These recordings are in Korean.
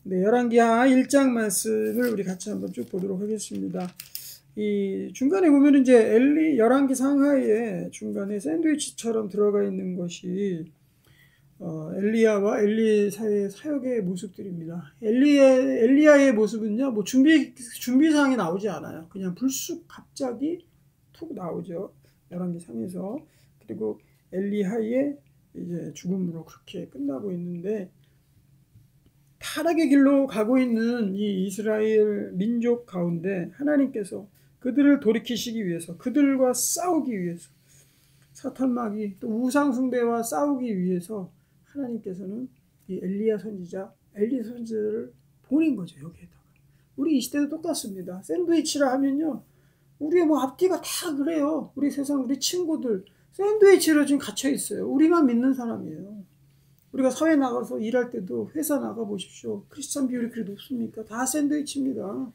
네, 열왕기하 1장 말씀을 우리 같이 한번 쭉 보도록 하겠습니다. 이 중간에 보면 이제 열왕기 상하에 중간에 샌드위치처럼 들어가 있는 것이 엘리야와 엘리 사이의 사역의 모습들입니다. 엘리야의 모습은요, 뭐 준비사항이 나오지 않아요. 그냥 불쑥 갑자기 툭 나오죠. 열왕기 상에서. 그리고 엘리야의 이제 죽음으로 그렇게 끝나고 있는데, 타락의 길로 가고 있는 이 이스라엘 민족 가운데 하나님께서 그들을 돌이키시기 위해서, 그들과 싸우기 위해서, 사탄마귀 또 우상숭배와 싸우기 위해서 하나님께서는 이 엘리 선지자를 보낸 거죠. 여기에다가 우리 이 시대도 똑같습니다. 샌드위치라 하면요, 우리의 뭐 앞뒤가 다 그래요. 우리 세상 우리 친구들 샌드위치로 지금 갇혀 있어요. 우리만 믿는 사람이에요. 우리가 사회 나가서 일할 때도 회사 나가 보십시오. 크리스찬 비율이 그리 높습니까? 다 샌드위치입니다.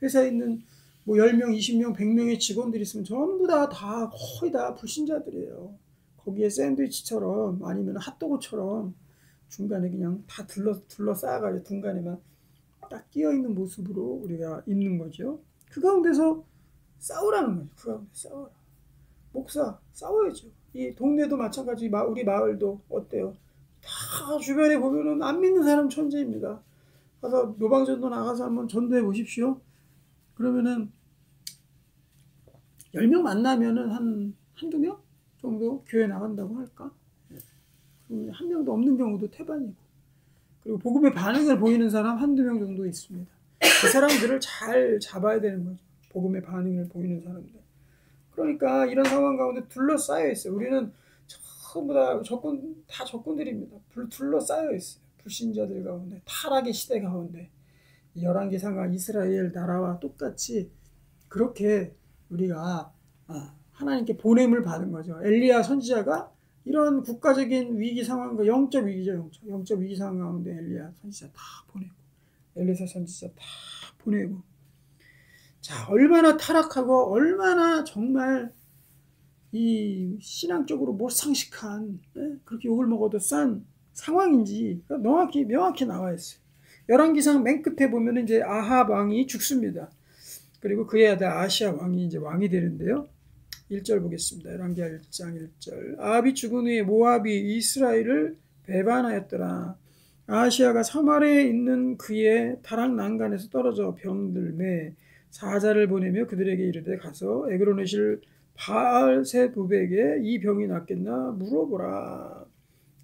회사에 있는 뭐 10명, 20명, 100명의 직원들이 있으면 전부 다 거의 다 불신자들이에요. 거기에 샌드위치처럼 아니면 핫도그처럼 중간에 그냥 다 둘러싸가지고 중간에만 딱 끼어있는 모습으로 우리가 있는 거죠. 그 가운데서 싸우라는 거죠. 그 가운데 싸워라. 목사 싸워야죠. 이 동네도 마찬가지. 우리 마을도 어때요? 다 주변에 보면은 안 믿는 사람 천재입니다. 가서 노방전도 나가서 한번 전도해 보십시오. 그러면은 10명 만나면은 한두 명 정도 교회 나간다고 할까? 한 명도 없는 경우도 태반이고. 그리고 복음의 반응을 보이는 사람 한두 명 정도 있습니다. 그 사람들을 잘 잡아야 되는 거죠. 복음의 반응을 보이는 사람들. 그러니까 이런 상황 가운데 둘러싸여 있어요. 우리는 전부 다 적군들입니다. 둘러싸여 있어요. 불신자들 가운데, 타락의 시대 가운데, 열왕기상하 이스라엘 나라와 똑같이 그렇게 우리가 하나님께 보냄을 받은 거죠. 엘리야 선지자가 이런 국가적인 위기 상황과 영적 위기죠. 영적 위기 상황 가운데 엘리야 선지자 다 보내고, 엘리사 선지자 다 보내고. 자, 얼마나 타락하고 얼마나 정말 이 신앙적으로 몰상식한, 그렇게 욕을 먹어도 싼 상황인지 명확히 나와 있어요. 열왕기상 맨 끝에 보면 이제 아합 왕이 죽습니다. 그리고 그의 아들 아시아 왕이 이제 왕이 되는데요. 1절 보겠습니다. 열왕기하 1장 1절. 아합이 죽은 후에 모압이 이스라엘을 배반하였더라. 아시아가 사마리아에 있는 그의 다락 난간에서 떨어져 병들매 사자를 보내며 그들에게 이르되 가서 에그론의 실 바알세붑에게 이 병이 낫겠나 물어보라.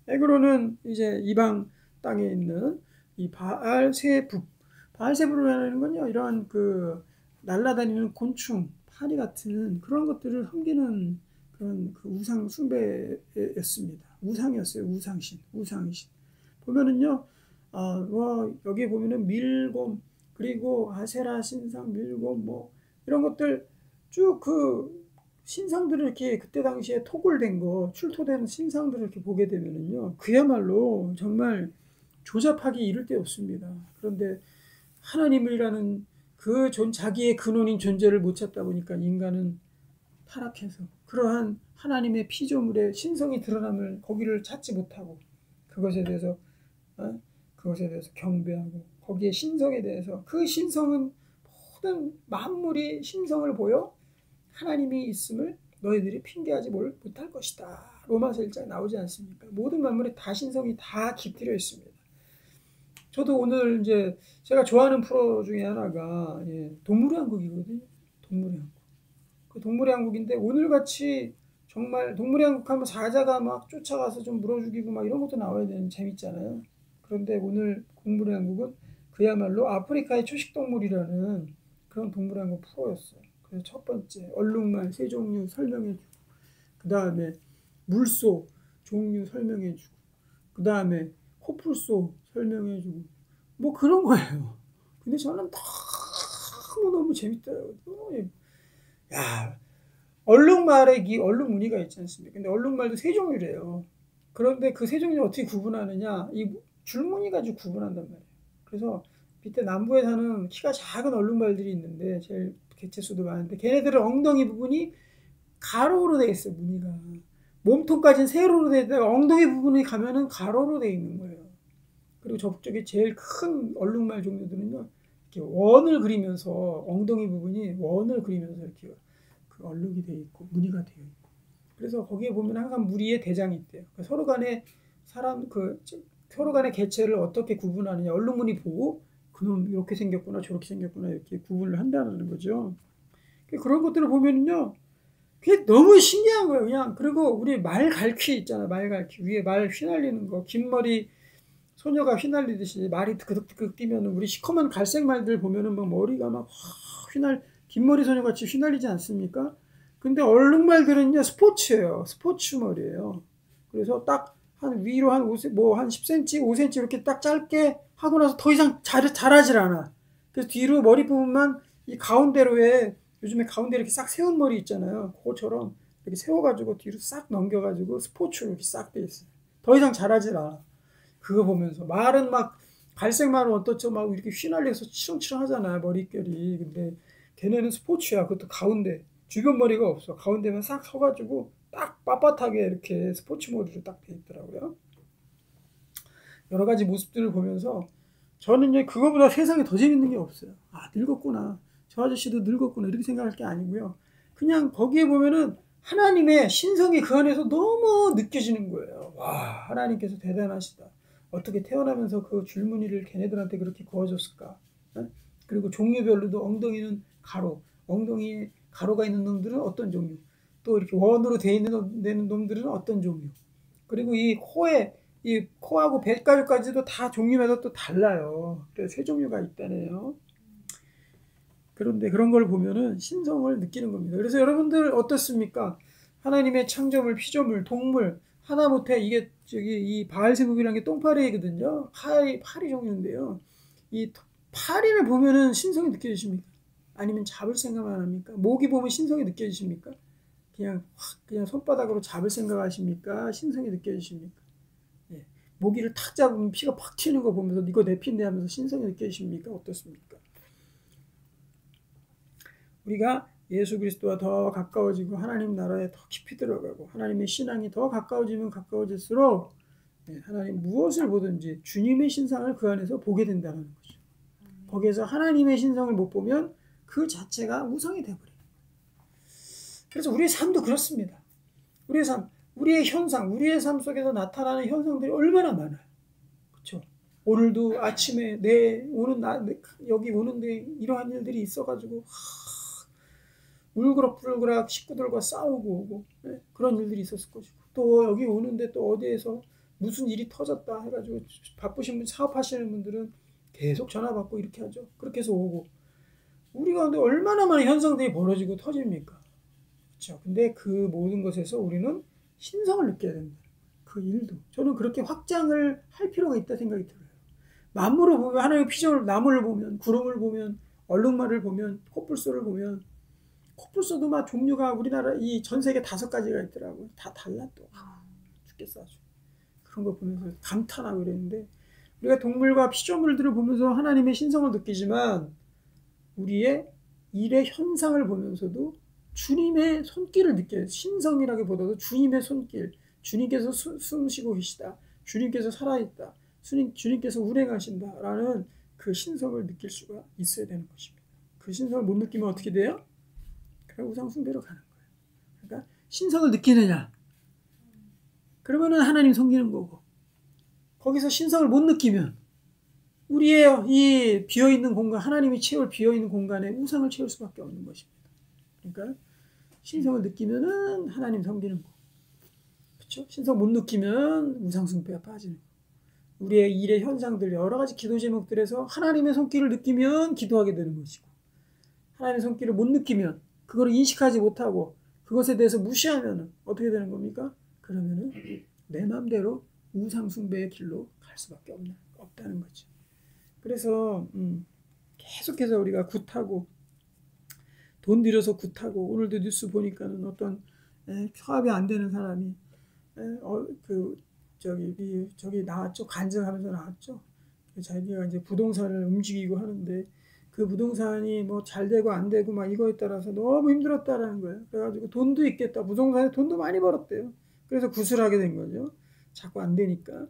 에그론은 이제 이방 땅에 있는 이 바알세붑이라는 건요, 이러한 그 날아다니는 곤충, 파리 같은 그런 것들을 섬기는 그런 그 우상 숭배였습니다. 우상이었어요. 우상신. 보면은요, 여기 보면은 밀곰, 그리고 아세라 신상, 밀곰, 뭐 이런 것들 쭉 그 신상들을 이렇게 그때 당시에 토굴된 거, 출토된 신상들을 이렇게 보게 되면은요, 그야말로 정말 조잡하기 이를 데 없습니다. 그런데 하나님이라는 그 자기의 근원인 존재를 못 찾다 보니까 인간은 타락해서 그러한 하나님의 피조물의 신성이 드러남을 거기를 찾지 못하고 그것에 대해서 경배하고 거기에 신성에 대해서, 그 신성은 모든 만물이 신성을 보여 하나님이 있음을 너희들이 핑계하지 못할 것이다. 로마서 1장 나오지 않습니까? 모든 만물의 다 신성이 다 깃들여 있습니다. 저도 오늘 이제 제가 좋아하는 프로 중에 하나가 동물의 왕국이거든요. 동물의 왕국. 그 동물의 왕국인데 오늘같이 정말 동물의 왕국 하면 사자가 막 쫓아가서 좀 물어 죽이고 막 이런 것도 나와야 되는 재밌잖아요. 그런데 오늘 동물의 왕국은 그야말로 아프리카의 초식동물이라는 그런 동물의 왕국 프로였어요. 그래서 첫 번째 얼룩말 세 종류 설명해주고, 그 다음에 물소 종류 설명해주고, 그 다음에 코뿔소 설명해주고, 뭐 그런 거예요. 근데 저는 너무 재밌더라고요. 야, 얼룩말에 얼룩무늬가 있지 않습니까? 근데 얼룩말도 세 종류래요. 그런데 그 세 종류를 어떻게 구분하느냐? 이 줄무늬 가지고 구분한단 말이에요. 그래서 밑에 남부에 사는 키가 작은 얼룩말들이 있는데 제일 개체수도 많은데 걔네들은 엉덩이 부분이 가로로 되어 있어요. 무늬가. 몸통까지는 세로로 되어 있다가 엉덩이 부분이 가면은 가로로 되어 있는 거예요. 그리고 저쪽에 제일 큰 얼룩말 종류들은요, 이렇게 원을 그리면서 엉덩이 부분이 원을 그리면서 이렇게 그 얼룩이 되어 있고 무늬가 되어 있고, 그래서 거기에 보면 항상 무리의 대장이 있대요. 서로 간에 서로 간의 개체를 어떻게 구분하느냐, 얼룩무늬 보고 그놈 이렇게 생겼구나 저렇게 생겼구나 이렇게 구분을 한다는 거죠. 그런 것들을 보면은요, 그게 너무 신기한 거예요, 그냥. 그리고 우리 말갈퀴 있잖아요, 말갈퀴. 위에 말 휘날리는 거, 긴 머리 소녀가 휘날리듯이 말이 드득드득 뛰면은, 우리 시커먼 갈색 말들 보면은 막 머리가 막 긴 머리 소녀 같이 휘날리지 않습니까? 근데 얼룩말들은요, 스포츠예요. 스포츠 머리예요. 그래서 딱 한 위로 한 10cm, 5cm 이렇게 딱 짧게 하고 나서 더 이상 자라질 않아. 그래서 뒤로 머리 부분만 이 가운데로, 왜 요즘에 가운데 이렇게 싹 세운 머리 있잖아요. 그것처럼 이렇게 세워가지고 뒤로 싹 넘겨가지고 스포츠로 이렇게 싹 돼 있어요. 더 이상 자라질 않아. 그거 보면서 말은 막 갈색 말은 어떻죠? 막 이렇게 휘날려서 치렁치렁 하잖아요, 머릿결이. 근데 걔네는 스포츠야. 그것도 가운데 주변 머리가 없어. 가운데만 싹 서가지고 딱 빳빳하게 이렇게 스포츠 머리로 딱 돼 있더라고요. 여러 가지 모습들을 보면서 저는 이제 그거보다 세상에 더 재밌는 게 없어요. 아, 늙었구나, 저 아저씨도 늙었구나, 이렇게 생각할 게 아니고요. 그냥 거기에 보면은 하나님의 신성이 그 안에서 너무 느껴지는 거예요. 와, 하나님께서 대단하시다. 어떻게 태어나면서 그 줄무늬를 걔네들한테 그렇게 그어줬을까? 그리고 종류별로도 엉덩이는 가로, 엉덩이에 가로가 있는 놈들은 어떤 종류, 또 이렇게 원으로 되어 있는 놈들은 어떤 종류, 그리고 이 코하고 뱃가죽까지도 다 종류마다 또 달라요. 그래서 세 종류가 있다네요. 그런데 그런 걸 보면은 신성을 느끼는 겁니다. 그래서 여러분들 어떻습니까? 하나님의 창조물, 피조물, 동물 하다못해 이게 이 바알세붑이라는 게 똥파리거든요. 파리 종류인데요. 이 파리를 보면은 신성이 느껴지십니까? 아니면 잡을 생각만 합니까? 모기 보면 신성이 느껴지십니까? 그냥 손바닥으로 잡을 생각하십니까? 신성이 느껴지십니까? 예. 모기를 탁 잡으면 피가 팍 튀는 거 보면서 이거 내 피인데 하면서 신성이 느껴지십니까? 어떻습니까? 우리가 예수 그리스도와 더 가까워지고 하나님 나라에 더 깊이 들어가고 하나님의 신앙이 더 가까워지면 가까워질수록 하나님 무엇을 보든지 주님의 신상을 그 안에서 보게 된다는 거죠. 거기에서 하나님의 신성을 못 보면 그 자체가 우상이 되어버려요. 그래서 우리의 삶도 그렇습니다. 우리의 삶, 우리의 현상, 우리의 삶 속에서 나타나는 현상들이 얼마나 많아요. 그렇죠? 오늘도 아침에 여기 오는데 이러한 일들이 있어가지고 울그락불그락 식구들과 싸우고 오고, 그런 일들이 있었을 것이고, 또 여기 오는데 또 어디에서 무슨 일이 터졌다 해가지고 바쁘신 분, 사업하시는 분들은 계속 전화 받고 이렇게 하죠. 그렇게 해서 오고, 우리가 근데 얼마나 많은 현상들이 벌어지고 터집니까? 그렇죠. 근데 그 모든 것에서 우리는 신성을 느껴야 된다. 그 일도 저는 그렇게 확장을 할 필요가 있다 생각이 들어요. 만물을 보면, 하나님의 피조물, 나무를 보면, 구름을 보면, 얼룩말을 보면, 코뿔소를 보면, 코뿔소도 막 종류가 우리나라 이 전 세계 5가지가 있더라고요. 다 달라 또. 죽겠어 아주. 그런 거 보면서 감탄하고 그랬는데, 우리가 동물과 피조물들을 보면서 하나님의 신성을 느끼지만 우리의 일의 현상을 보면서도 주님의 손길을 느껴요. 신성이라기보다도 주님의 손길, 주님께서 숨쉬고 계시다, 주님께서 살아있다, 주님께서 운행하신다라는 그 신성을 느낄 수가 있어야 되는 것입니다. 그 신성을 못 느끼면 어떻게 돼요? 그럼 우상 숭배로 가는 거예요. 그러니까 신성을 느끼느냐? 그러면은 하나님 섬기는 거고, 거기서 신성을 못 느끼면 우리의 이 비어있는 공간, 하나님이 채울 비어있는 공간에 우상을 채울 수밖에 없는 것입니다. 그러니까 신성을 느끼면은 하나님 섬기는 거, 그렇죠? 신성 못 느끼면 우상 숭배가 빠지는 거. 우리의 일의 현상들, 여러 가지 기도 제목들에서 하나님의 손길을 느끼면 기도하게 되는 것이고, 하나님의 손길을 못 느끼면, 그걸 인식하지 못하고 그것에 대해서 무시하면 어떻게 되는 겁니까? 그러면은 내 마음대로 우상 숭배의 길로 갈 수밖에 없다는 거죠. 그래서 계속해서 우리가 굿하고 돈 들여서 굿하고, 오늘도 뉴스 보니까는 어떤 사업이 안 되는 사람이 저기 나왔죠. 간증하면서 나왔죠. 자기가 이제 부동산을 움직이고 하는데 그 부동산이 뭐 잘 되고 안 되고 막 이거에 따라서 너무 힘들었다라는 거예요. 그래가지고 돈도 있겠다, 부동산에 돈도 많이 벌었대요. 그래서 구슬하게 된 거죠. 자꾸 안 되니까.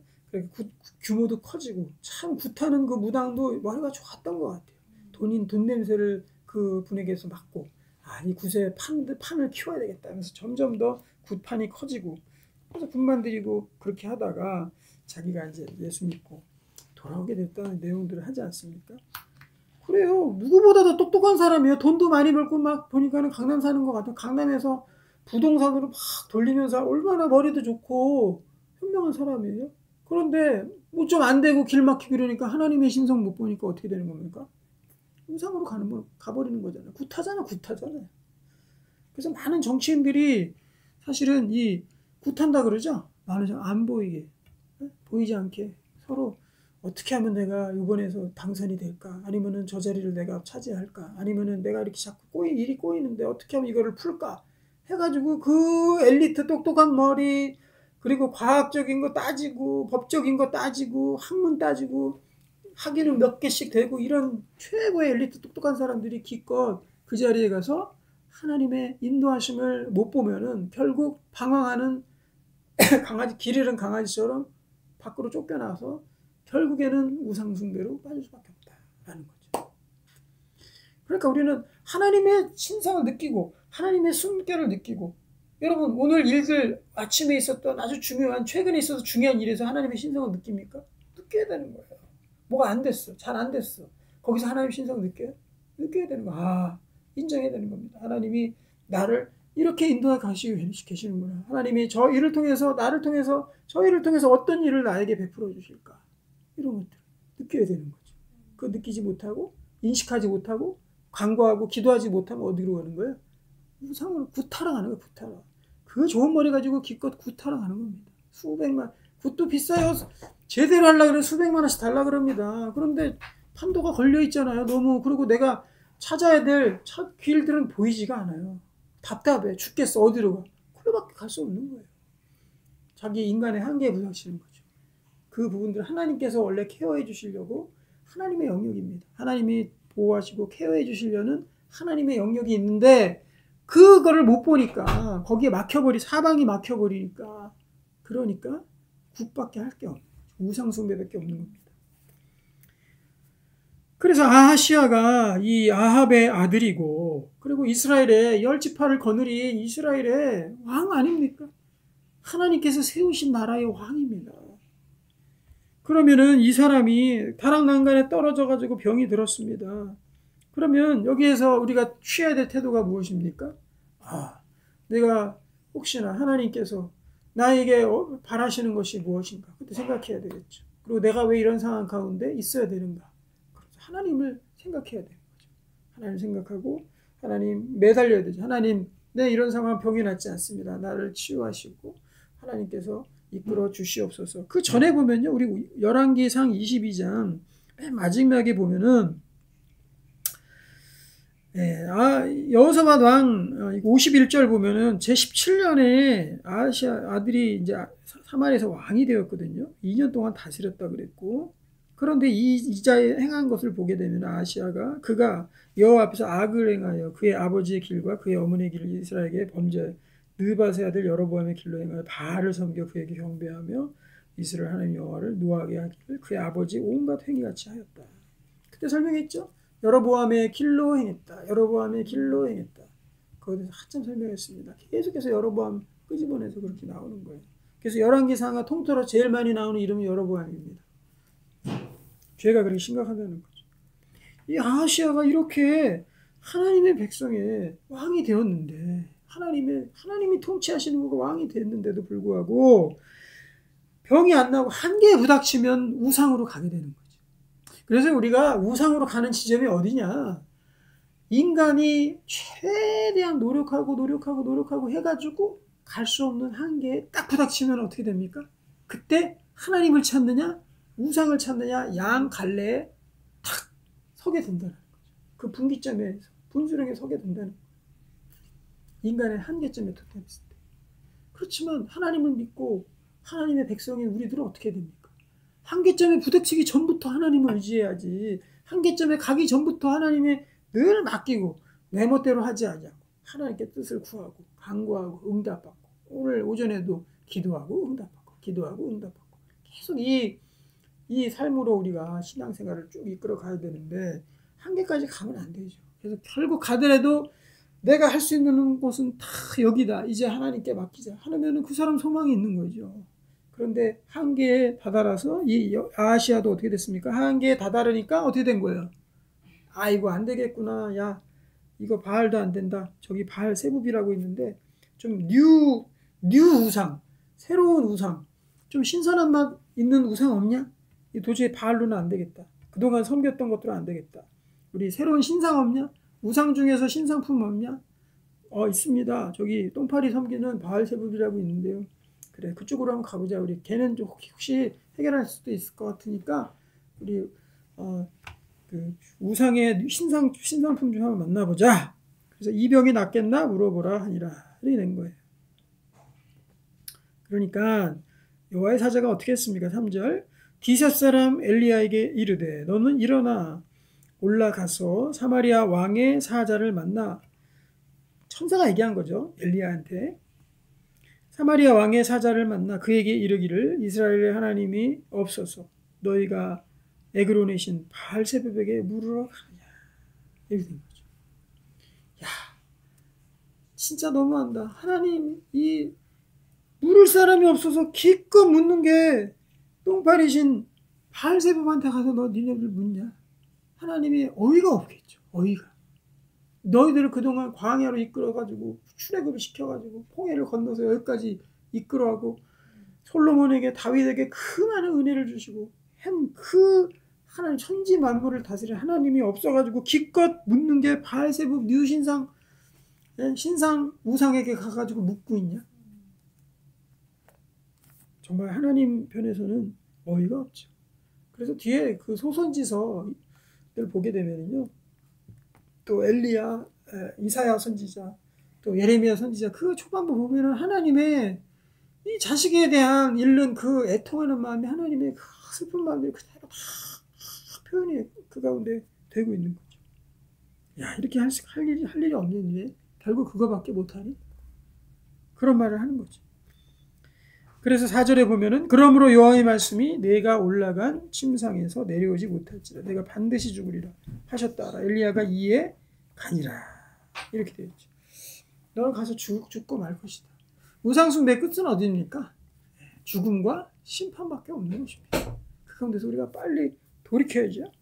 규모도 커지고 참 굿하는 그 무당도 머리가 좋았던 것 같아요. 돈 냄새를 그 분에게서 맡고 이 굿에 판을 키워야 되겠다 하면서 점점 더 굿판이 커지고 그래서 굿만 드리고 그렇게 하다가 자기가 이제 예수 믿고 돌아오게 됐다는 내용들을 하지 않습니까? 그래요. 누구보다 더 똑똑한 사람이에요. 돈도 많이 벌고 막 보니까는 강남 사는 것 같아요. 강남에서 부동산으로 막 돌리면서 얼마나 머리도 좋고 현명한 사람이에요. 그런데 뭐 좀 안 되고 길 막히고 이러니까 하나님의 신성 못 보니까 어떻게 되는 겁니까? 우상으로 가버리는 거잖아요. 굿하잖아요. 그래서 많은 정치인들이 사실은 이 굿한다 그러죠. 말하자면 안 보이게, 보이지 않게 서로 어떻게 하면 내가 이번에서 당선이 될까? 아니면은 저 자리를 내가 차지할까? 아니면은 내가 이렇게 자꾸 일이 꼬이는데 어떻게 하면 이거를 풀까? 해가지고 그 엘리트 똑똑한 머리 그리고 과학적인 거 따지고 법적인 거 따지고 학문 따지고 학위는 몇 개씩 되고 이런 최고의 엘리트 똑똑한 사람들이 기껏 그 자리에 가서 하나님의 인도하심을 못 보면은 결국 방황하는 길 잃은 강아지처럼 밖으로 쫓겨나서 결국에는 우상숭배로 빠질 수밖에 없다라는 거죠. 그러니까 우리는 하나님의 신성을 느끼고 하나님의 숨결을 느끼고 여러분 오늘 일들 아침에 있었던 아주 중요한 최근에 있어서 중요한 일에서 하나님의 신성을 느낍니까? 느껴야 되는 거예요. 뭐가 안 됐어. 잘 안 됐어. 거기서 하나님의 신성을 느껴요? 느껴야 되는 거야. 인정해야 되는 겁니다. 하나님이 나를 이렇게 인도해 가시고 계시는구나. 하나님이 저 일을 통해서 나를 통해서 저희를 통해서 어떤 일을 나에게 베풀어 주실까? 이런 것들 느껴야 되는 거죠. 그거 느끼지 못하고 인식하지 못하고 간구하고 기도하지 못하면 어디로 가는 거예요? 우상으로 굿하러 가는 거예요. 굿하러. 그 좋은 머리 가지고 기껏 굿하러 가는 겁니다. 수백만 굿도 비싸요. 제대로 하려고 그러면 수백만 원씩 달라 그럽니다. 그런데 판도가 걸려 있잖아요. 너무. 그리고 내가 찾아야 될 길들은 보이지가 않아요. 답답해 죽겠어. 어디로 가? 그거밖에 갈 수 없는 거예요. 자기 인간의 한계에 부닥치는 거죠. 그 부분들 하나님께서 원래 케어해 주시려고 하나님의 영역입니다. 하나님이 보호하시고 케어해 주시려는 하나님의 영역이 있는데 그거를 못 보니까 거기에 사방이 막혀버리니까 그러니까 굿밖에 할 게 없는 우상숭배밖에 없는 겁니다. 그래서 아하시아가 이 아합의 아들이고 그리고 이스라엘의 10지파를 거느린 이스라엘의 왕 아닙니까? 하나님께서 세우신 나라의 왕입니다. 그러면은 이 사람이 다락난간에 떨어져 가지고 병이 들었습니다. 그러면 여기에서 우리가 취해야 될 태도가 무엇입니까? 내가 혹시나 하나님께서 나에게 바라시는 것이 무엇인가? 그것도 생각해야 되겠죠. 그리고 내가 왜 이런 상황 가운데 있어야 되는가? 하나님을 생각해야 되는 거죠. 하나님 생각하고 하나님 매달려야 되죠. 하나님 내 이런 상황 병이 낫지 않습니다. 나를 치유하시고 하나님께서 이끌어 주시옵소서. 그 전에 보면요. 우리 열왕기상 22장 맨 마지막에 보면은 여호사밧 왕 51절 보면은 제17년에 아하시아 아들이 이제 사마리아에서 왕이 되었거든요. 2년 동안 다스렸다 그랬고 그런데 이자에 행한 것을 보게 되면 아하시아가 그가 여호와 앞에서 악을 행하여 그의 아버지의 길과 그의 어머니의 길을 이스라엘에게 범죄 느밧의 아들 여로보암의 길로 행하여 바알을 섬겨 그에게 경배하며 이스라엘 하나님 여호와를 노하게 하기를 그의 아버지 온갖 행위같이 하였다. 그때 설명했죠. 여로보암의 길로 행했다. 여로보암의 길로 행했다. 거기서 한참 설명했습니다. 계속해서 여로보암 끄집어내서 그렇게 나오는 거예요. 그래서 열왕기상하 통틀어 제일 많이 나오는 이름이 여로보암입니다. 죄가 그렇게 심각하다는 거죠. 이 아하시아가 이렇게 하나님의 백성의 왕이 되었는데 하나님이 통치하시는 거가 왕이 됐는데도 불구하고 병이 안 나고 한계에 부닥치면 우상으로 가게 되는 거죠. 그래서 우리가 우상으로 가는 지점이 어디냐? 인간이 최대한 노력하고 해가지고 갈 수 없는 한계에 딱 부닥치면 어떻게 됩니까? 그때 하나님을 찾느냐? 우상을 찾느냐? 양 갈래에 탁 서게 된다는 거죠. 그 분기점에서 분수령에 서게 된다는 거죠. 인간의 한계점에 도달했을 때. 그렇지만 하나님을 믿고 하나님의 백성인 우리들은 어떻게 됩니까? 한계점에 부닥치기 전부터 하나님을 의지해야지. 한계점에 가기 전부터 하나님의 늘 맡기고 내 멋대로 하지 않냐고 하나님께 뜻을 구하고 간구하고 응답받고 오늘 오전에도 기도하고 응답받고 계속 이 삶으로 우리가 신앙생활을 쭉 이끌어 가야 되는데 한계까지 가면 안 되죠. 그래서 결국 가더라도 내가 할 수 있는 곳은 다 여기다. 이제 하나님께 맡기자. 하면은 그 사람 소망이 있는 거죠. 그런데 한계에 다다라서 이 아시아도 어떻게 됐습니까? 한계에 다다르니까 어떻게 된 거예요? 아이고 안 되겠구나. 야 이거 바알도 안 된다. 저기 바알 세부비라고 있는데 좀 뉴 우상, 새로운 우상, 좀 신선한 맛 있는 우상 없냐? 도저히 바알로는 안 되겠다. 그동안 섬겼던 것들은 안 되겠다. 우리 새로운 신상 없냐? 우상 중에서 신상품 없냐? 있습니다. 저기 똥파리 섬기는 바알세불이라고 있는데요. 그래 그쪽으로 한번 가보자. 우리 걔는 혹시 해결할 수도 있을 것 같으니까 우리 그 우상의 신상품 좀 한번 만나보자. 그래서 이 병이 낫겠나 물어보라 하니라. 이렇게 된 거예요. 그러니까 여호와의 사자가 어떻게 했습니까? 3절 디셉 사람 엘리야에게 이르되 너는 일어나 올라가서 사마리아 왕의 사자를 만나. 천사가 얘기한 거죠. 엘리야한테. 사마리아 왕의 사자를 만나 그에게 이르기를 이스라엘의 하나님이 없어서 너희가 에그론의 신 바알세붑에게 물으러 가느냐. 이렇게 된 거죠. 야, 진짜 너무한다. 하나님 이 물을 사람이 없어서 기껏 묻는 게 똥파리신 바알세붑한테 가서 너 니네들 묻냐. 하나님이 어이가 없겠죠. 어이가. 너희들을 그동안 광야로 이끌어가지고 출애굽을 시켜가지고 홍해를 건너서 여기까지 이끌어가고 솔로몬에게 다윗에게 그 많은 은혜를 주시고 그 하나님 천지 만물을 다스린 하나님이 없어가지고 기껏 묻는 게 바알세붑 뉴신상 신상 우상에게 가가지고 묻고 있냐. 정말 하나님 편에서는 어이가 없죠. 그래서 뒤에 그 소선지서를 보게 되면요. 또 엘리야, 이사야 선지자, 또 예레미야 선지자 그 초반부 보면은 하나님의 이 자식에 대한 잃는 그 애통하는 마음이 하나님의 그 슬픈 마음이 그대로 다 표현이 그 가운데 되고 있는 거죠. 야 이렇게 할 일이 없는데 결국 그거밖에 못하니? 그런 말을 하는 거죠. 그래서 4절에 보면은 그러므로 여호와의 말씀이 내가 올라간 침상에서 내려오지 못할지라 내가 반드시 죽으리라 하셨다. 엘리야가 이에 가니라. 이렇게 되어 있죠. 너는 가서 죽고 말 것이다. 우상숭배 끝은 어디입니까? 죽음과 심판밖에 없는 것입니다. 그 가운데서 우리가 빨리 돌이켜야죠.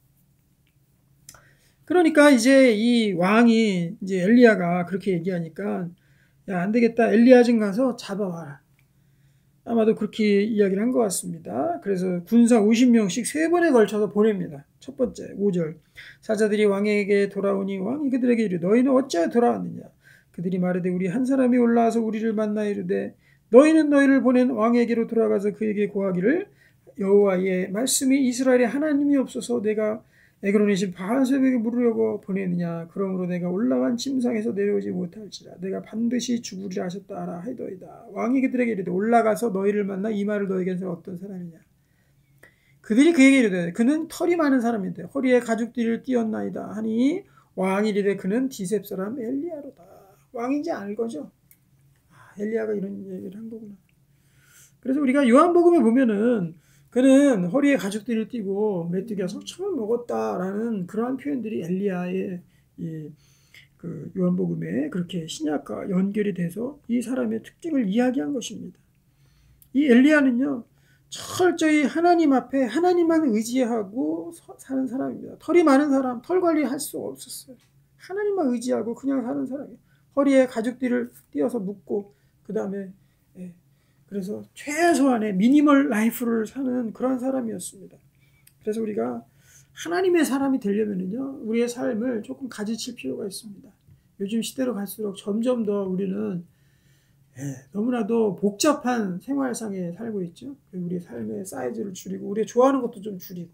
그러니까 이제 이 왕이 이제 엘리야가 그렇게 얘기하니까 야, 안 되겠다. 엘리야 좀 가서 잡아와라. 아마도 그렇게 이야기를 한 것 같습니다. 그래서 군사 50명씩 3번에 걸쳐서 보냅니다. 첫 번째 5절 사자들이 왕에게 돌아오니 왕이 그들에게 이르되 너희는 어찌하여 돌아왔느냐. 그들이 말하되 우리 한 사람이 올라와서 우리를 만나 이르되 너희는 너희를 보낸 왕에게로 돌아가서 그에게 고하기를 여호와의 말씀이 이스라엘의 하나님이 없어서 내가 에그론의 신 바알세붑에게 물으려고 보내느냐. 그러므로 내가 올라간 침상에서 내려오지 못할지라 내가 반드시 죽으리라 하셨다 하라 하이더이다. 왕이 그들에게 이르되 올라가서 너희를 만나 이 말을 너희에게서 어떤 사람이냐. 그들이 그에게 이르되 그는 털이 많은 사람인데 허리에 가죽띠를 띄었나이다 하니 왕이 이르되 그는 디셉 사람 엘리야로다. 왕인지 알 거죠. 엘리야가 이런 얘기를 한 거구나. 그래서 우리가 요한복음에 보면은 그는 허리에 가죽띠를 띠고 메뚜기가 석청을 먹었다라는 그러한 표현들이 엘리야의 그 요한복음에 그렇게 신약과 연결이 돼서 이 사람의 특징을 이야기한 것입니다. 이 엘리야는요 철저히 하나님 앞에 하나님만 의지하고 사는 사람입니다. 털이 많은 사람, 털 관리할 수 없었어요. 하나님만 의지하고 그냥 사는 사람이에요. 허리에 가죽띠를 띄어서 묶고 그 다음에 그래서 최소한의 미니멀 라이프를 사는 그런 사람이었습니다. 그래서 우리가 하나님의 사람이 되려면요 우리의 삶을 조금 가지칠 필요가 있습니다. 요즘 시대로 갈수록 점점 더 우리는 너무나도 복잡한 생활상에 살고 있죠. 우리의 삶의 사이즈를 줄이고 우리가 좋아하는 것도 좀 줄이고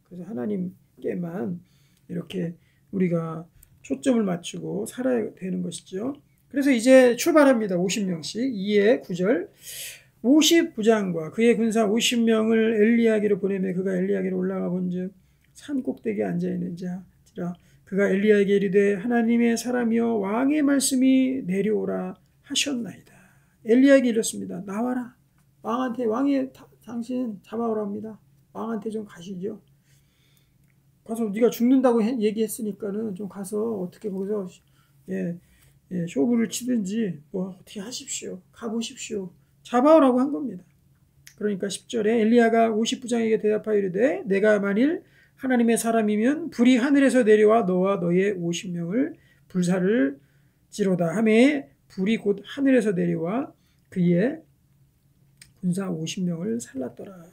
그래서 하나님께만 이렇게 우리가 초점을 맞추고 살아야 되는 것이죠. 그래서 이제 출발합니다. 50명씩 2의 9절 50부장과 그의 군사 50명을 엘리야에게로 보내매 그가 엘리야에게로 올라가 본즉 산 꼭대기에 앉아있는 자라 그가 엘리야에게 이르되 하나님의 사람이여 왕의 말씀이 내려오라 하셨나이다. 엘리야에게 이랬습니다. 나와라. 왕한테 왕의 당신 잡아오랍니다. 왕한테 좀 가시죠. 가서 네가 죽는다고 얘기했으니까는 좀 가서 어떻게 거기서 쇼부를 치든지 뭐 어떻게 하십시오. 가보십시오. 잡아오라고 한 겁니다. 그러니까 10절에 엘리야가 50부장에게 대답하여 이르되 내가 만일 하나님의 사람이면 불이 하늘에서 내려와 너와 너의 50명을 불사를 지로다 하매 불이 곧 하늘에서 내려와 그의 군사 50명을 살랐더라.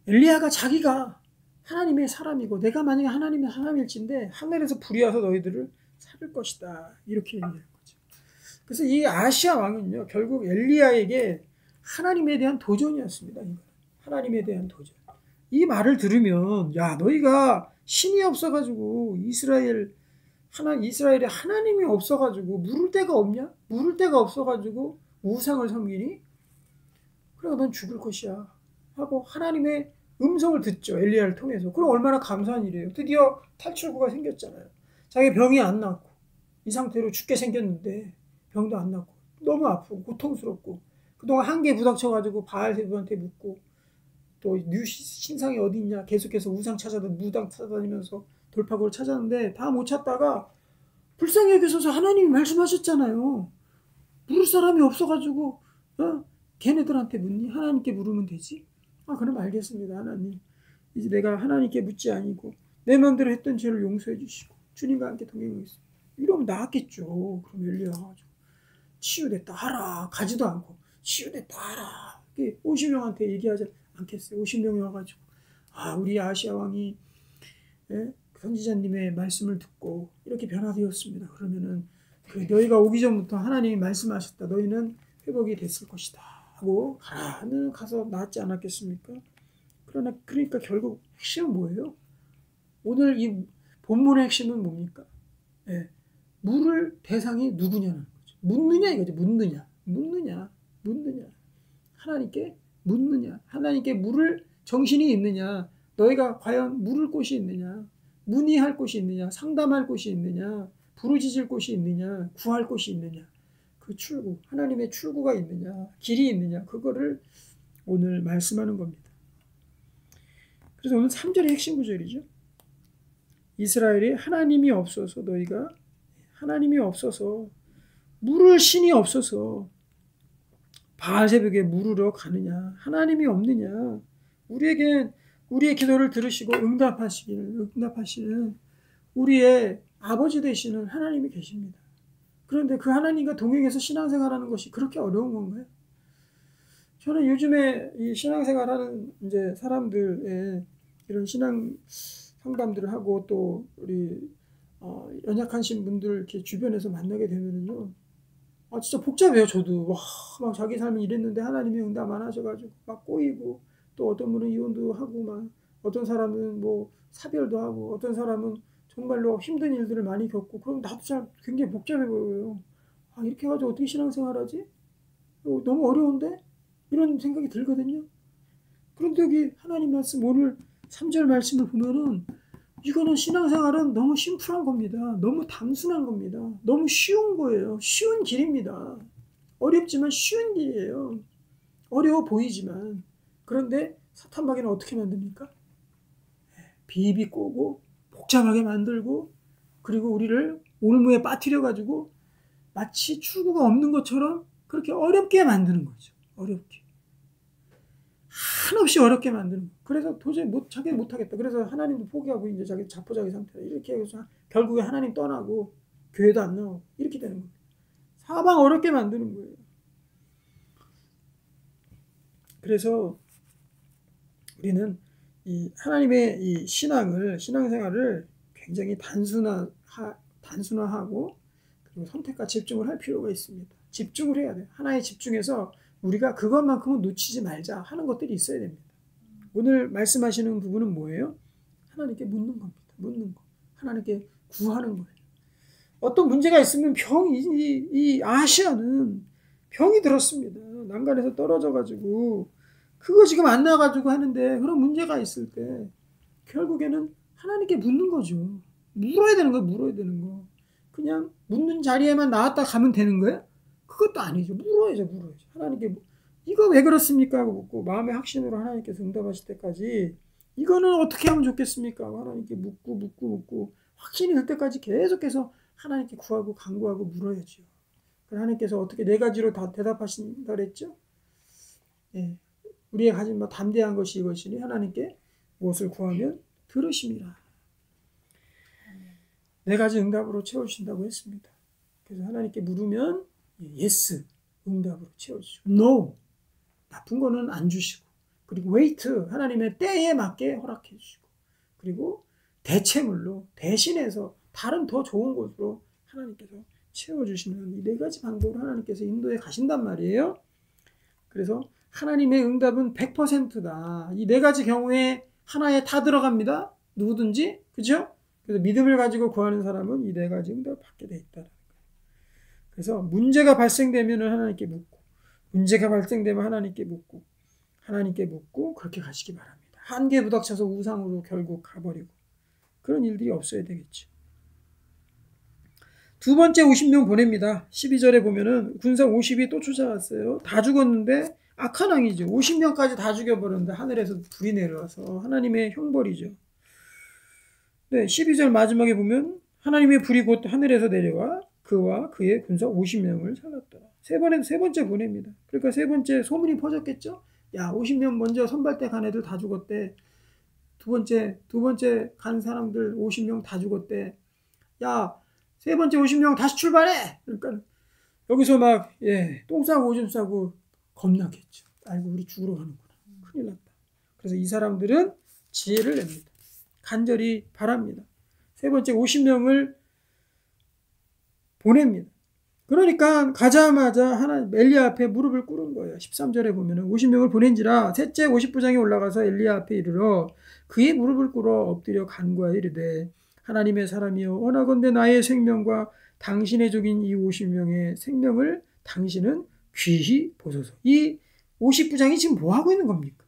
엘리야가 자기가 하나님의 사람이고 내가 만약에 하나님의 사람일진데 하늘에서 불이 와서 너희들을 살릴 것이다. 이렇게 얘기한 거죠. 그래서 이 아시아 왕은요. 결국 엘리야에게 하나님에 대한 도전이었습니다. 하나님에 대한 도전. 이 말을 들으면 야 너희가 신이 없어가지고 이스라엘에 하나님이 없어가지고 물을 데가 없냐? 물을 데가 없어가지고 우상을 섬기니? 그래 넌 죽을 것이야 하고 하나님의 음성을 듣죠. 엘리야를 통해서. 그럼 얼마나 감사한 일이에요. 드디어 탈출구가 생겼잖아요. 자기 병이 안 낫고 이 상태로 죽게 생겼는데 병도 안 낫고 너무 아프고 고통스럽고 그동안 한계에 부닥쳐가지고 바알세부한테 묻고 또 뉴 신상이 어디 있냐 계속해서 우상 무당 찾아다니면서 돌파구를 찾았는데 다 못 찾다가 불쌍히 여기서서 하나님이 말씀하셨잖아요. 물을 사람이 없어가지고 걔네들한테 묻니? 하나님께 물으면 되지? 그럼 알겠습니다. 하나님 이제 내가 하나님께 묻지 아니고 내 마음대로 했던 죄를 용서해 주시고 주님과 함께 동행하겠습니다. 이러면 나았겠죠. 그럼 엘리야가 치유됐다 하라. 가지도 않고 치유됐다 하라. 50명한테 얘기하지 않겠어요. 50명이 와가지고 우리 아시아 왕이 선지자님의 말씀을 듣고 이렇게 변화되었습니다. 그러면은 너희가 오기 전부터 하나님이 말씀하셨다. 너희는 회복이 됐을 것이다. 하고 가라는 가서 나았지 않았겠습니까? 그러니까 결국 핵심은 뭐예요? 오늘 이 본문의 핵심은 뭡니까? 물을 대상이 누구냐는 거죠. 묻느냐 이거죠. 묻느냐. 하나님께 묻느냐. 하나님께 물을 정신이 있느냐. 너희가 과연 물을 곳이 있느냐. 문의할 곳이 있느냐. 상담할 곳이 있느냐. 부르짖을 곳이 있느냐. 구할 곳이 있느냐. 그 출구, 하나님의 출구가 있느냐. 길이 있느냐. 그거를 오늘 말씀하는 겁니다. 그래서 오늘 3절의 핵심 구절이죠. 이스라엘이 하나님이 없어서 물을 신이 없어서 바알새벽에 물으러 가느냐. 하나님이 없느냐. 우리의 기도를 들으시고 응답하시는 우리의 아버지 되시는 하나님이 계십니다. 그런데 그 하나님과 동행해서 신앙생활하는 것이 그렇게 어려운 건가요? 저는 요즘에 이 신앙생활하는 이제 사람들의 이런 신앙 상담들을 하고 또 우리 연약하신 분들 이렇게 주변에서 만나게 되면은요, 진짜 복잡해요. 저도 막 자기 삶이 이랬는데 하나님이 응답 안 하셔가지고 막 꼬이고 또 어떤 분은 이혼도 하고 막 어떤 사람은 뭐 사별도 하고 어떤 사람은 정말로 힘든 일들을 많이 겪고 그럼 나도 굉장히 복잡해 보여요. 이렇게 해가지고 어떻게 신앙생활하지? 너무 어려운데? 이런 생각이 들거든요. 그런데 여기 하나님 말씀 오늘 3절 말씀을 보면은 이거는 신앙생활은 너무 심플한 겁니다. 너무 단순한 겁니다. 너무 쉬운 거예요. 쉬운 길입니다. 어렵지만 쉬운 길이에요. 어려워 보이지만. 그런데 사탄마귀는 어떻게 만듭니까? 비비 꼬고 복잡하게 만들고 그리고 우리를 올무에 빠뜨려가지고 마치 출구가 없는 것처럼 그렇게 어렵게 만드는 거죠. 어렵게. 한없이 어렵게 만드는 거예요. 그래서 도저히 자기는 못하겠다. 그래서 하나님도 포기하고 이제 자기 자포자기 상태다. 이렇게 해서 결국에 하나님 떠나고 교회도 안 나오고 이렇게 되는 거예요. 사방 어렵게 만드는 거예요. 그래서 우리는 이 하나님의 이 신앙생활을 굉장히 단순화하고 그리고 선택과 집중을 할 필요가 있습니다. 집중을 해야 돼요. 하나에 집중해서 우리가 그것만큼은 놓치지 말자 하는 것들이 있어야 됩니다. 오늘 말씀하시는 부분은 뭐예요? 하나님께 묻는 겁니다. 묻는 거. 하나님께 구하는 거예요. 어떤 문제가 있으면 이 아시아는 병이 들었습니다. 난간에서 떨어져가지고 그거 지금 안 나가지고 하는데 그런 문제가 있을 때 결국에는 하나님께 묻는 거죠. 물어야 되는 거예요. 물어야 되는 거. 그냥 묻는 자리에만 나왔다 가면 되는 거예요? 그것도 아니죠. 물어야죠. 하나님께 이거 왜 그렇습니까? 하고 묻고 마음의 확신으로 하나님께서 응답하실 때까지 이거는 어떻게 하면 좋겠습니까? 하나님께 묻고 확신이 들 때까지 계속해서 하나님께 구하고 간구하고 물어야죠. 하나님께서 어떻게 네 가지로 다 대답하신다 그랬죠? 예. 우리의 가진 담대한 것이 이것이니 하나님께 무엇을 구하면 들으심이라. 네 가지 응답으로 채워주신다고 했습니다. 그래서 하나님께 물으면 yes, 응답으로 채워주시고 no, 나쁜 거는 안 주시고 그리고 wait, 하나님의 때에 맞게 허락해 주시고 그리고 대체물로 대신해서 다른 더 좋은 것으로 하나님께서 채워주시는 이 네 가지 방법으로 하나님께서 인도에 가신단 말이에요. 그래서 하나님의 응답은 100%다. 이 네 가지 경우에 하나에 다 들어갑니다. 누구든지. 그죠? 그래서 믿음을 가지고 구하는 사람은 이 네 가지 응답을 받게 돼 있다. 그래서 문제가 발생되면 하나님께 묻고 문제가 발생되면 하나님께 묻고 그렇게 가시기 바랍니다. 한계에 부닥쳐서 우상으로 결국 가버리고 그런 일들이 없어야 되겠죠. 두 번째 50명 보냅니다. 12절에 보면은 군사 50이 또 쫓아왔어요. 다 죽었는데 악한 왕이죠. 50명까지 다 죽여버렸는데 하늘에서 불이 내려와서 하나님의 형벌이죠. 네, 12절 마지막에 보면 하나님의 불이 곧 하늘에서 내려와 그와 그의 군사 50명을 살랐더라. 세 번째 보냅니다. 그러니까 세 번째 소문이 퍼졌겠죠. 야, 50명 먼저 선발대 간 애들 다 죽었대. 두 번째 간 사람들 50명 다 죽었대. 야, 세 번째 50명 다시 출발해. 그러니까 여기서 막 똥 싸고 오줌 싸고 겁나겠죠. 아이고 우리 죽으러 가는구나. 큰일 났다. 그래서 이 사람들은 지혜를 냅니다. 간절히 바랍니다. 세 번째 50명을 보냅니다. 그러니까 가자마자 엘리야 앞에 무릎을 꿇은 거예요. 13절에 보면 50명을 보낸지라 셋째 50부장이 올라가서 엘리야 앞에 이르러 그의 무릎을 꿇어 엎드려 간구하여 이르되 하나님의 사람이여 원하건대 나의 생명과 당신의 적인 이 50명의 생명을 당신은 귀히 보소서. 이 50부장이 지금 뭐 하고 있는 겁니까?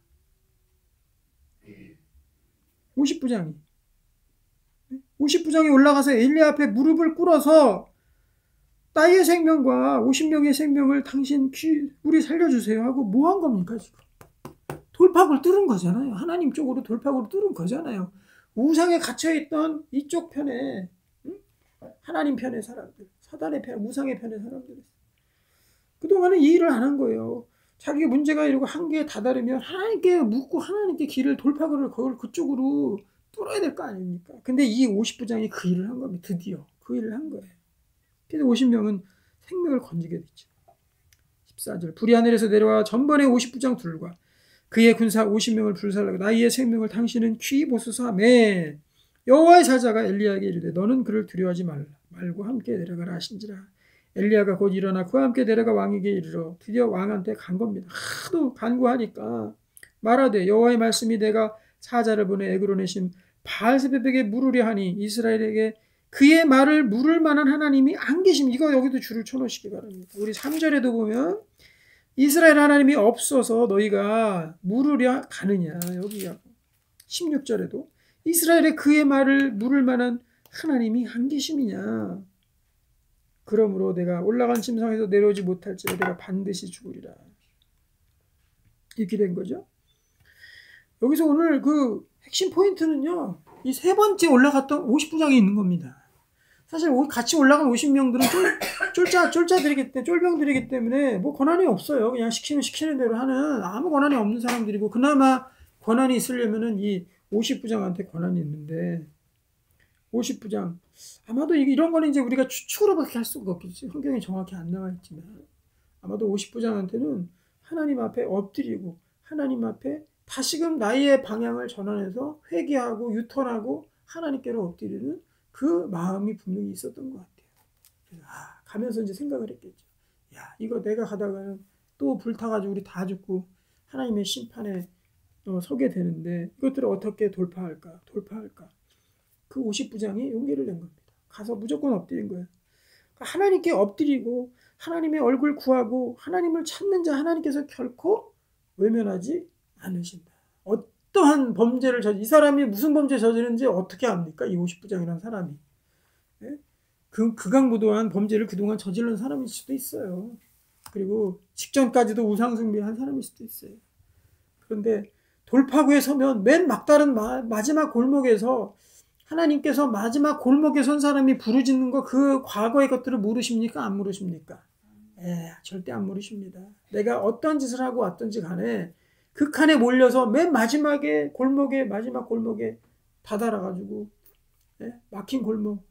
50부장이 올라가서 엘리야 앞에 무릎을 꿇어서 나의 생명과 50명의 생명을 당신 우리 살려주세요 하고 뭐 한 겁니까 지금? 돌파구를 뚫은 거잖아요. 하나님 쪽으로 돌파구를 뚫은 거잖아요. 우상에 갇혀있던 이쪽 편에 하나님 편의 사람들, 사단의 편, 우상의 편의 사람들 그동안은 이 일을 안 한 거예요. 자기가 문제가 이러고 한계에 다다르면 하나님께 묻고 하나님께 길을 돌파구를 그쪽으로 뚫어야 될 거 아닙니까? 근데 이 50부장이 그 일을 한 겁니다. 드디어 그 일을 한 거예요. 그래서 50명은 생명을 건지게 됐죠. 14절 불이 하늘에서 내려와 전번에 50부장 둘과 그의 군사 50명을 불살라고 나의 생명을 당신은 귀히 보소서 하매 여호와의 사자가 엘리야에게 이르되 너는 그를 두려워하지 말고 함께 내려가라 하신지라. 엘리야가 곧 일어나 그와 함께 내려가 왕에게 이르러 드디어 왕한테 간 겁니다. 하도 간구하니까 말하되 여호와의 말씀이 내가 사자를 보내 에그론의 신 바알세붑에게 물으려 하니 이스라엘에게 그의 말을 물을 만한 하나님이 안 계심. 이거 여기도 줄을 쳐놓으시기 바랍니다. 우리 3절에도 보면 이스라엘 하나님이 없어서 너희가 물으려 가느냐. 여기야 16절에도 이스라엘의 그의 말을 물을 만한 하나님이 안 계심이냐. 그러므로 내가 올라간 침상에서 내려오지 못할지라 내가 반드시 죽으리라. 이렇게 된 거죠. 여기서 오늘 그 핵심 포인트는요. 이 세 번째 올라갔던 50부장이 있는 겁니다. 사실 같이 올라간 50명들은 쫄병들이기 때문에 뭐 권한이 없어요. 그냥 시키는 대로 하는 아무 권한이 없는 사람들이고 그나마 권한이 있으려면은 이 50부장한테 권한이 있는데 50부장 아마도 이런 거는 이제 우리가 추측으로밖에 할 수가 없겠지. 성경에 정확히 안 나와 있지만 아마도 50부장한테는 하나님 앞에 엎드리고 하나님 앞에 다시금 나의 방향을 전환해서 회개하고 유턴하고 하나님께로 엎드리는 그 마음이 분명히 있었던 것 같아요. 가면서 이제 생각을 했겠죠. 야, 이거 내가 가다가는 또 불타가지고 우리 다 죽고 하나님의 심판에 서게 되는데 이것들을 어떻게 돌파할까? 그 50부장이 용기를 낸 겁니다. 가서 무조건 엎드린 거예요. 하나님께 엎드리고 하나님의 얼굴 구하고 하나님을 찾는 자 하나님께서 결코 외면하지 않으신다. 어떠한 범죄를 이 사람이 무슨 범죄 저지른지 어떻게 압니까? 이 50부장이라는 사람이. 네? 극악무도한 범죄를 그동안 저지른 사람일 수도 있어요. 그리고 직전까지도 우상숭배한 사람일 수도 있어요. 그런데 돌파구에 서면 맨 막다른 마지막 골목에서 하나님께서 마지막 골목에 선 사람이 부르짖는 거, 그 과거의 것들을 물으십니까? 안 물으십니까? 절대 안 물으십니다. 내가 어떤 짓을 하고 왔든지 간에 그 칸에 몰려서 맨 마지막에 골목에, 마지막 골목에 다다라가지고 막힌 골목,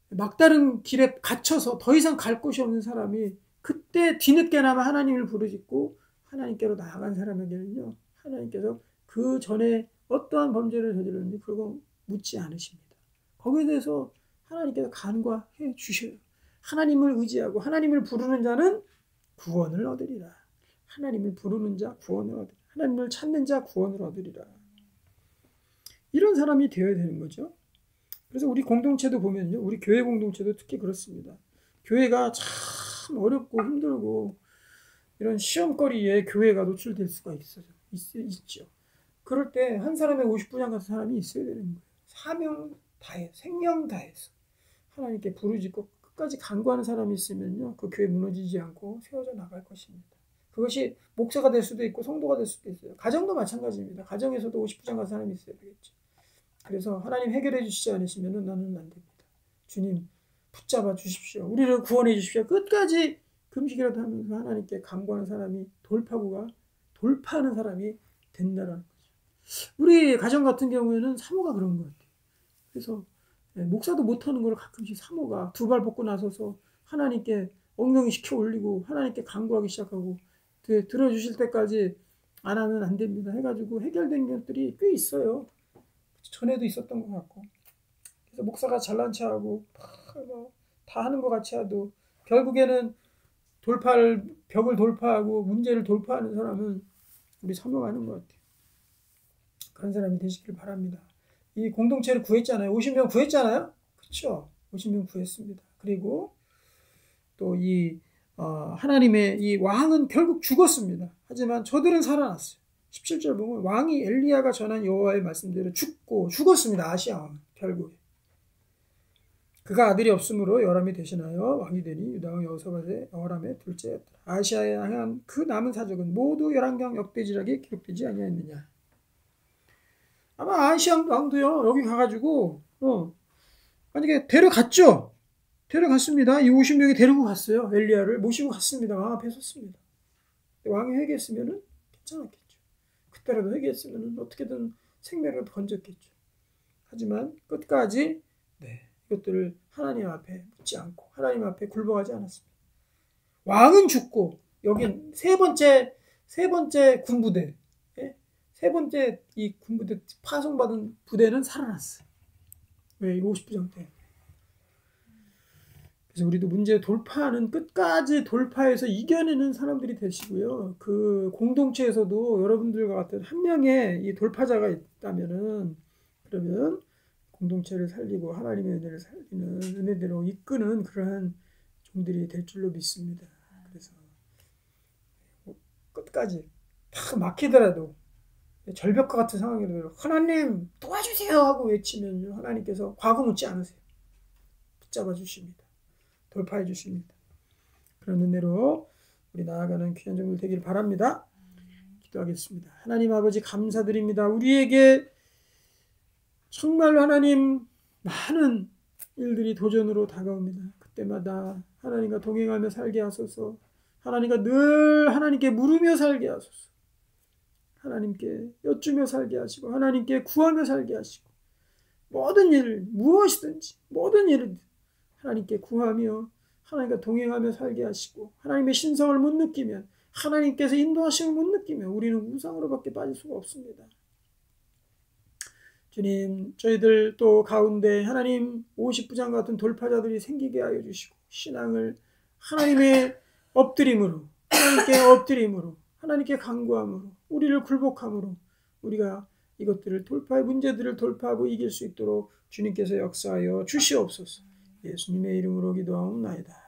막다른 길에 갇혀서 더 이상 갈 곳이 없는 사람이 그때 뒤늦게나마 하나님을 부르짖고 하나님께로 나아간 사람에게는요, 하나님께서 그 전에 어떠한 범죄를 저질렀는지 그거 묻지 않으십니다. 거기에 대해서 하나님께서 간과해 주셔요. 하나님을 의지하고 하나님을 부르는 자는 구원을 얻으리라. 하나님을 부르는 자 구원을 얻으리라. 하나님을 찾는 자 구원을 얻으리라. 이런 사람이 되어야 되는 거죠. 그래서 우리 공동체도 보면요, 우리 교회 공동체도 특히 그렇습니다. 교회가 참 어렵고 힘들고 이런 시험거리에 교회가 노출될 수가 있죠. 그럴 때 한 사람의 50분양 같은 사람이 있어야 되는 거예요. 사명 다해, 생명 다해서 하나님께 부르짖고 끝까지 간구하는 사람이 있으면요, 그 교회 무너지지 않고 세워져 나갈 것입니다. 그것이 목사가 될 수도 있고 성도가 될 수도 있어요. 가정도 마찬가지입니다. 가정에서도 50분양 같은 사람이 있어야 되겠죠. 그래서 하나님 해결해 주시지 않으시면 나는 안 됩니다. 주님 붙잡아 주십시오. 우리를 구원해 주십시오. 끝까지 금식이라도 하면서 하나님께 간구하는 사람이 돌파하는 사람이 된다는 거죠. 우리 가정 같은 경우에는 사모가 그런 것 같아요. 그래서 목사도 못하는 걸 가끔씩 사모가 두 발 벗고 나서서 하나님께 엉덩이 시켜 올리고 하나님께 간구하기 시작하고 들어주실 때까지 안 하면 안 됩니다 해가지고 해결된 것들이 꽤 있어요. 전에도 있었던 것 같고. 그래서 목사가 잘난 체하고 다 하는 것 같이 해도 결국에는 벽을 돌파하고 문제를 돌파하는 사람은 우리 사모하는 것 같아요. 그런 사람이 되시길 바랍니다. 이 공동체를 구했잖아요. 50명 구했잖아요. 그렇죠? 50명 구했습니다. 그리고 또 하나님의 이 왕은 결국 죽었습니다. 하지만 저들은 살아났어요. 17절 보면 왕이 엘리야가 전한 여호와의 말씀대로 죽었습니다. 아시아 왕은 결국에. 그가 아들이 없으므로 여람이 대신하여 왕이 되니 유다 왕 여호사밧의 여람의 둘째였더라. 아시아에 향한 그 남은 사적은 모두 열왕기상 역대지략에 기록되지 아니하였느냐. 아마 아시아 왕도요, 여기 가가지고 만약에 데려갔죠. 데려갔습니다. 이 50명이 데리고 갔어요. 엘리야를 모시고 갔습니다. 왕 앞에 섰습니다. 왕이 회개했으면은 괜찮았겠죠. 그때라도 회개했으면은 어떻게든 생명을 건졌겠죠. 하지만 끝까지 이것들을 하나님 앞에 묻지 않고 하나님 앞에 굴복하지 않았습니다. 왕은 죽고 여긴 세 번째 군부대, 세 번째 이 군부대 파송받은 부대는 살아났어요. 왜? 50부장 때. 그래서 우리도 문제 돌파하는, 끝까지 돌파해서 이겨내는 사람들이 되시고요. 그 공동체에서도 여러분들과 같은 한 명의 이 돌파자가 있다면은, 그러면 공동체를 살리고 하나님의 은혜를 살리는, 은혜대로 이끄는 그러한 종들이 될 줄로 믿습니다. 그래서 끝까지 다 막히더라도, 절벽과 같은 상황이라도 하나님 도와주세요 하고 외치면 하나님께서 과거 묻지 않으세요. 붙잡아 주십니다. 돌파해 주십니다. 그런 은혜로 우리 나아가는 귀한 종들 되길 바랍니다. 기도하겠습니다. 하나님 아버지 감사드립니다. 우리에게 정말로 하나님 많은 일들이 도전으로 다가옵니다. 그때마다 하나님과 동행하며 살게 하소서. 하나님과 늘 하나님께 물으며 살게 하소서. 하나님께 여쭈며 살게 하시고 하나님께 구하며 살게 하시고 모든 일을 무엇이든지 모든 일을 하나님께 구하며 하나님과 동행하며 살게 하시고 하나님의 신성을 못 느끼면 하나님께서 인도하심을 못 느끼면 우리는 우상으로밖에 빠질 수가 없습니다. 주님, 저희들 또 가운데 하나님 50부장 같은 돌파자들이 생기게 하여 주시고 신앙을 하나님의 엎드림으로 하나님께 간구함으로 우리를 굴복함으로 우리가 이것들을 문제들을 돌파하고 이길 수 있도록 주님께서 역사하여 주시옵소서. 예수님의 이름으로 기도하옵나이다.